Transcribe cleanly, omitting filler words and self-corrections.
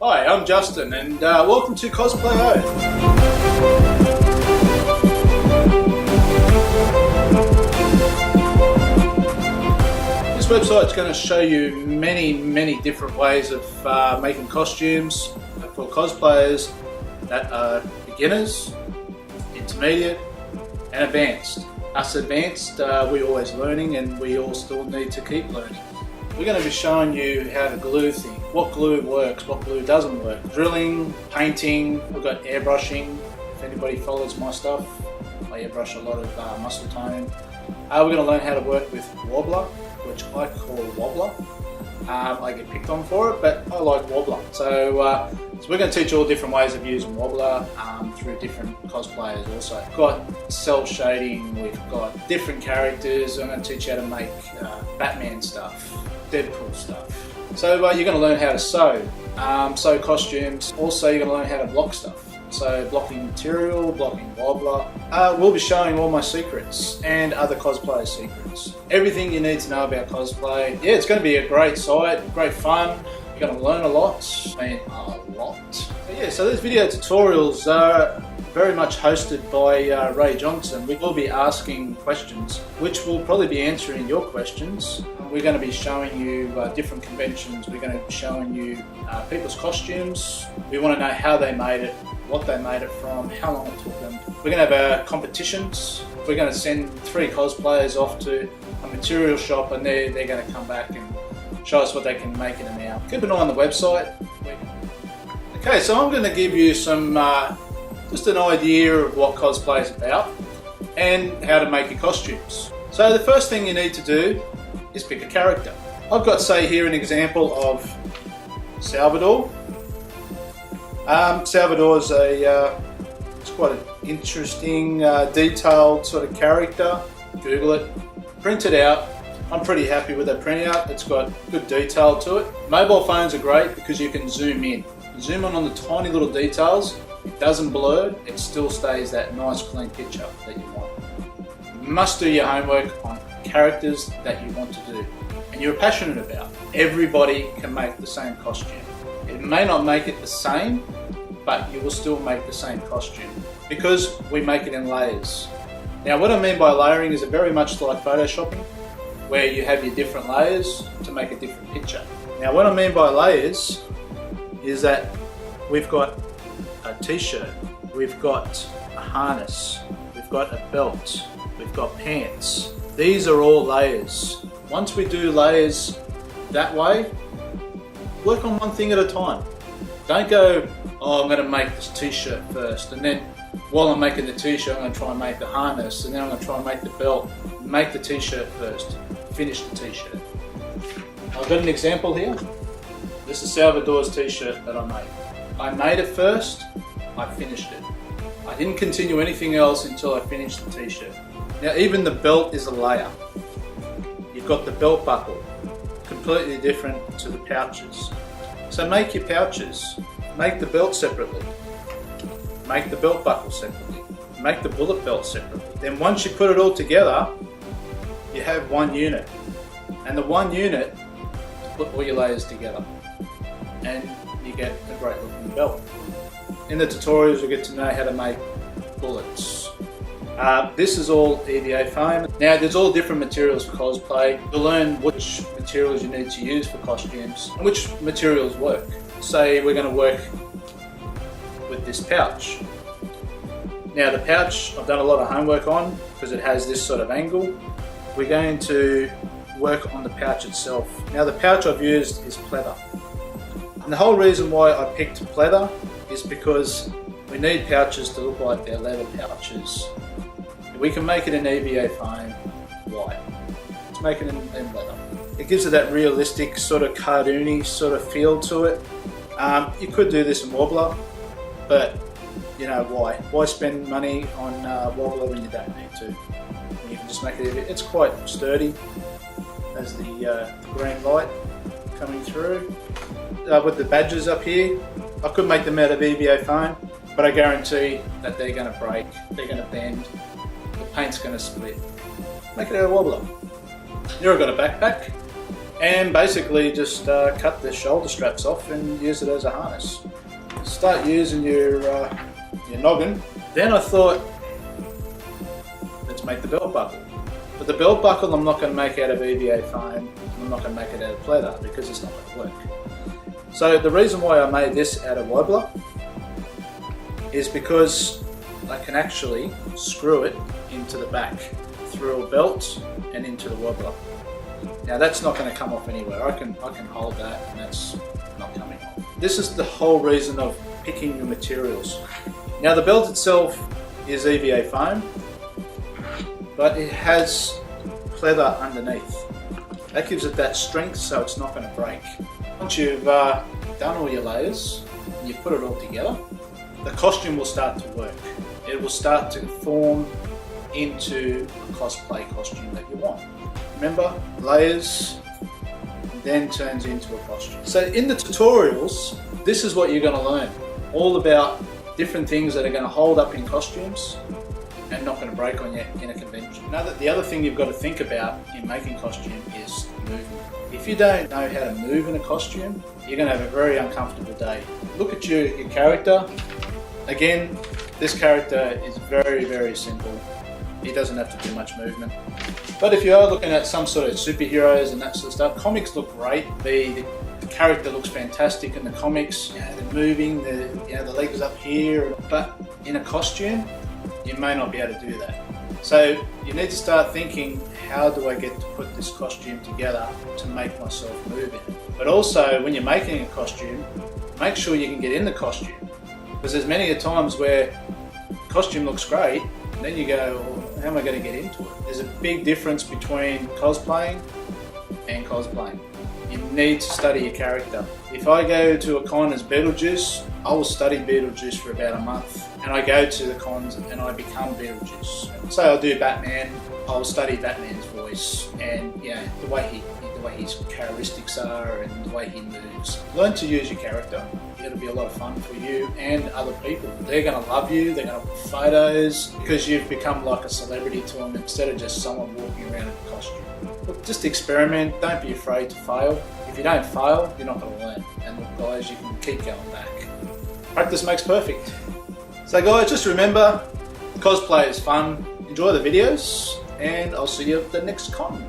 Hi, I'm Justin and welcome to CosplayOH. This website is going to show you many different ways of making costumes for cosplayers that are beginners, intermediate and advanced. Us advanced, we're always learning and we all still need to keep learning. We're going to be showing you how to glue things, what glue works, what glue doesn't work. Drilling, painting, we've got airbrushing. If anybody follows my stuff, I airbrush a lot of muscle tone. We're going to learn how to work with wobbler, which I call wobbler. I get picked on for it, but I like wobbler. So we're going to teach all different ways of using wobbler through different cosplayers also. We've got cell shading, we've got different characters. I'm going to teach you how to make Batman stuff, Deadpool stuff. So you're going to learn how to sew costumes. Also you're going to learn how to block stuff. So blocking material, blocking wobbler. We'll be showing all my secrets and other cosplayer secrets. Everything you need to know about cosplay. Yeah, it's going to be a great site, great fun. You're going to learn a lot. So these video tutorials are very much hosted by Ray Johnson. We will be asking questions, which will probably be answering your questions. We're going to be showing you different conventions. We're going to be showing you people's costumes. We want to know how they made it, what they made it from, how long it took them. We're going to have competitions. We're going to send 3 cosplayers off to a material shop and they're going to come back and show us what they can make in an hour. Keep an eye on the website. Okay, so I'm going to give you some just an idea of what cosplay is about and how to make your costumes. So the first thing you need to do is pick a character. I've got, say, here an example of Salvador. Salvador is it's quite an interesting, detailed sort of character. Google it, print it out. I'm pretty happy with that printout. It's got good detail to it. Mobile phones are great because you can zoom in. Zoom in on the tiny little details. It doesn't blur. It still stays that nice clean picture that you want. You must do your homework on characters that you want to do and you're passionate about. Everybody can make the same costume. It may not make it the same, but you will still make the same costume because we make it in layers. Now what I mean by layering is very much like photoshopping, where you have your different layers to make a different picture. Now what I mean by layers is that we've got a t-shirt, we've got a harness, we've got a belt, we've got pants. These are all layers. Once we do layers that way, work on one thing at a time. Don't go, oh, I'm going to make this t-shirt first, and then while I'm making the t-shirt I'm going to try and make the harness, and then I'm going to try and make the belt. Make the t-shirt first, finish the t-shirt. I've got an example here. This is Salvador's t-shirt that I made. I made it first, I finished it. I didn't continue anything else until I finished the t-shirt. Now even the belt is a layer. You've got the belt buckle, completely different to the pouches. So make your pouches, make the belt separately, make the belt buckle separately, make the bullet belt separately. Then once you put it all together, you have one unit. And the one unit, put all your layers together. And you get a great looking belt. In the tutorials you'll get to know how to make bullets. This is all EVA foam. Now there's all different materials for cosplay. You'll learn which materials you need to use for costumes and which materials work. Say we're going to work with this pouch. Now the pouch I've done a lot of homework on because it has this sort of angle. We're going to work on the pouch itself. Now the pouch I've used is pleather. And the whole reason why I picked pleather is because we need pouches to look like they're leather pouches. We can make it in EVA foam. Why? Let's make it in leather. It gives it that realistic sort of cartoony sort of feel to it. You could do this in wobbler, but you know why? Why spend money on wobbler when you don't need to? You can just make it. It's quite sturdy. As the green light coming through. With the badges up here, I could make them out of EVA foam, but I guarantee that they're going to break, they're going to bend, the paint's going to split. Make it out of wobbler. Here I've got a backpack. and basically just cut the shoulder straps off and use it as a harness. Start using your noggin. Then I thought, let's make the belt buckle. But the belt buckle I'm not going to make out of EVA foam, I'm not going to make it out of pleather because it's not going to work. So the reason why I made this out of wobbler is because I can actually screw it into the back through a belt and into the wobbler. Now that's not going to come off anywhere. I can hold that and that's not coming off. This is the whole reason of picking your materials. Now the belt itself is EVA foam, but it has pleather underneath. That gives it that strength so it's not going to break. Once you've done all your layers and you put it all together, the costume will start to work. It will start to form into a cosplay costume that you want. Remember, layers then turns into a costume. So in the tutorials, this is what you're going to learn. All about different things that are going to hold up in costumes and not going to break on you in a convention. Now, the other thing you've got to think about in making costume is movement. If you don't know how to move in a costume, you're going to have a very uncomfortable day. Look at your character. Again, this character is very, very simple. He doesn't have to do much movement. But if you are looking at some sort of superheroes and that sort of stuff, comics look great. The character looks fantastic in the comics. You know, they're moving, the legs up here. But in a costume, you may not be able to do that. So you need to start thinking, how do I get to put this costume together to make myself move in it? But also, when you're making a costume, make sure you can get in the costume. Because there's many a times where the costume looks great, and then you go, well, how am I going to get into it? There's a big difference between cosplaying and cosplaying. You need to study your character. If I go to a con as Beetlejuice, I will study Beetlejuice for about a month. And I go to the cons and I become Beetlejuice. So I'll do Batman, I'll study Batman's voice and the way his characteristics are and the way he moves. Learn to use your character. It'll be a lot of fun for you and other people. They're going to love you, they're going to put photos because you've become like a celebrity to them instead of just someone walking around in a costume. Look, just experiment, don't be afraid to fail. If you don't fail, you're not going to learn. And look guys, you can keep going back. Practice makes perfect. So guys, just remember, cosplay is fun. Enjoy the videos and I'll see you at the next con.